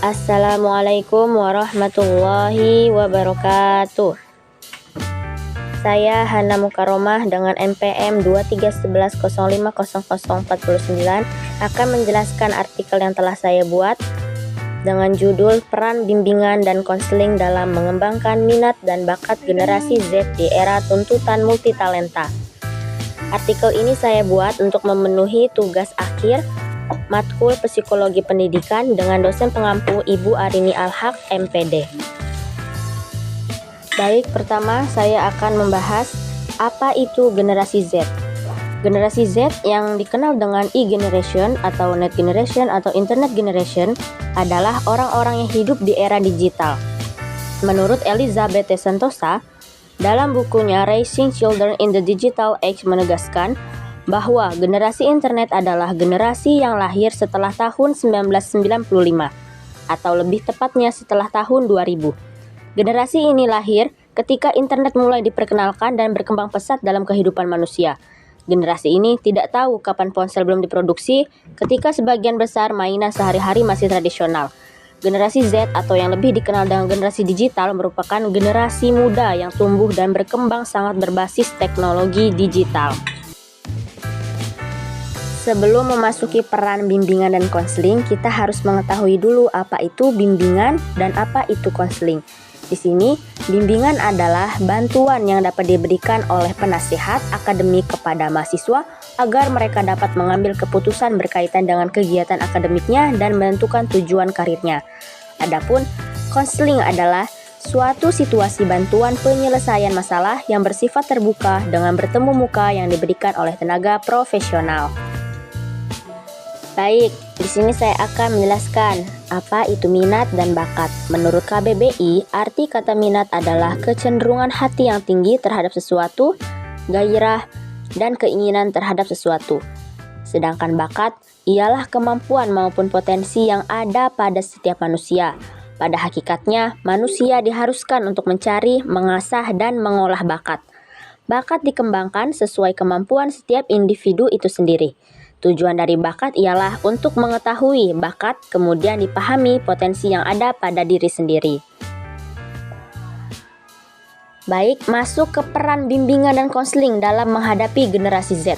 Assalamualaikum warahmatullahi wabarakatuh. Saya Hana Mukaromah dengan NPM 2311050049 akan menjelaskan artikel yang telah saya buat dengan judul Peran Bimbingan dan Konseling dalam Mengembangkan Minat dan Bakat Generasi Z di Era Tuntutan Multitalenta. Artikel ini saya buat untuk memenuhi tugas akhir matkul Psikologi Pendidikan dengan dosen pengampu Ibu Arini Al-Haq, MPD. Baik, pertama saya akan membahas apa itu generasi Z. Generasi Z yang dikenal dengan E-generation atau Net generation atau Internet generation adalah orang-orang yang hidup di era digital. Menurut Elizabeth Sentosa, dalam bukunya Raising Children in the Digital Age menegaskan bahwa generasi internet adalah generasi yang lahir setelah tahun 1995 atau lebih tepatnya setelah tahun 2000. Generasi ini lahir ketika internet mulai diperkenalkan dan berkembang pesat dalam kehidupan manusia. Generasi ini tidak tahu kapan ponsel belum diproduksi, ketika sebagian besar mainan sehari-hari masih tradisional. Generasi Z atau yang lebih dikenal dengan generasi digital merupakan generasi muda yang tumbuh dan berkembang sangat berbasis teknologi digital. Sebelum memasuki peran bimbingan dan konseling, kita harus mengetahui dulu apa itu bimbingan dan apa itu konseling. Di sini, bimbingan adalah bantuan yang dapat diberikan oleh penasihat akademik kepada mahasiswa agar mereka dapat mengambil keputusan berkaitan dengan kegiatan akademiknya dan menentukan tujuan karirnya. Adapun konseling adalah suatu situasi bantuan penyelesaian masalah yang bersifat terbuka dengan bertemu muka yang diberikan oleh tenaga profesional. Baik, di sini saya akan menjelaskan apa itu minat dan bakat. Menurut KBBI, arti kata minat adalah kecenderungan hati yang tinggi terhadap sesuatu, gairah, dan keinginan terhadap sesuatu. Sedangkan bakat ialah kemampuan maupun potensi yang ada pada setiap manusia. Pada hakikatnya, manusia diharuskan untuk mencari, mengasah, dan mengolah bakat. Bakat dikembangkan sesuai kemampuan setiap individu itu sendiri. Tujuan dari bakat ialah untuk mengetahui bakat, kemudian dipahami potensi yang ada pada diri sendiri. Baik, masuk ke peran bimbingan dan konseling dalam menghadapi generasi Z.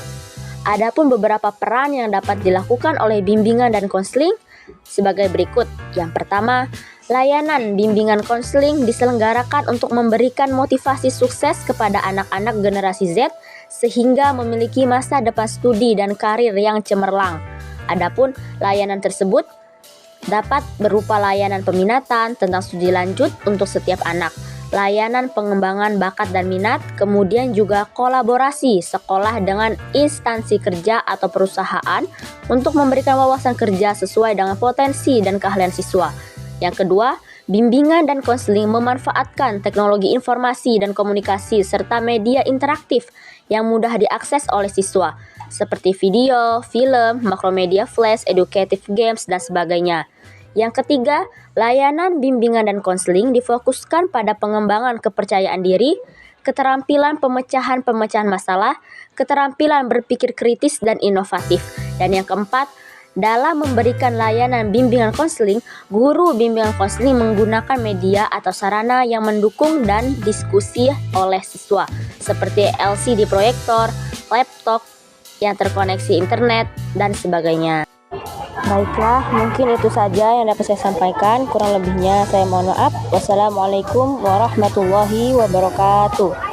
Adapun beberapa peran yang dapat dilakukan oleh bimbingan dan konseling sebagai berikut. Yang pertama, layanan bimbingan konseling diselenggarakan untuk memberikan motivasi sukses kepada anak-anak generasi Z sehingga memiliki masa depan studi dan karir yang cemerlang. Adapun layanan tersebut dapat berupa layanan peminatan tentang studi lanjut untuk setiap anak, layanan pengembangan bakat dan minat, kemudian juga kolaborasi sekolah dengan instansi kerja atau perusahaan untuk memberikan wawasan kerja sesuai dengan potensi dan keahlian siswa. Yang kedua, bimbingan dan konseling memanfaatkan teknologi informasi dan komunikasi serta media interaktif yang mudah diakses oleh siswa, seperti video, film, makromedia flash, educative games, dan sebagainya. Yang ketiga, layanan bimbingan dan konseling difokuskan pada pengembangan kepercayaan diri, keterampilan pemecahan masalah, keterampilan berpikir kritis dan inovatif. Dan yang keempat, dalam memberikan layanan bimbingan konseling, guru bimbingan konseling menggunakan media atau sarana yang mendukung dan diskusi oleh siswa, seperti LCD proyektor, laptop yang terkoneksi internet, dan sebagainya. Baiklah, mungkin itu saja yang dapat saya sampaikan. Kurang lebihnya saya mohon maaf. Wassalamualaikum warahmatullahi wabarakatuh.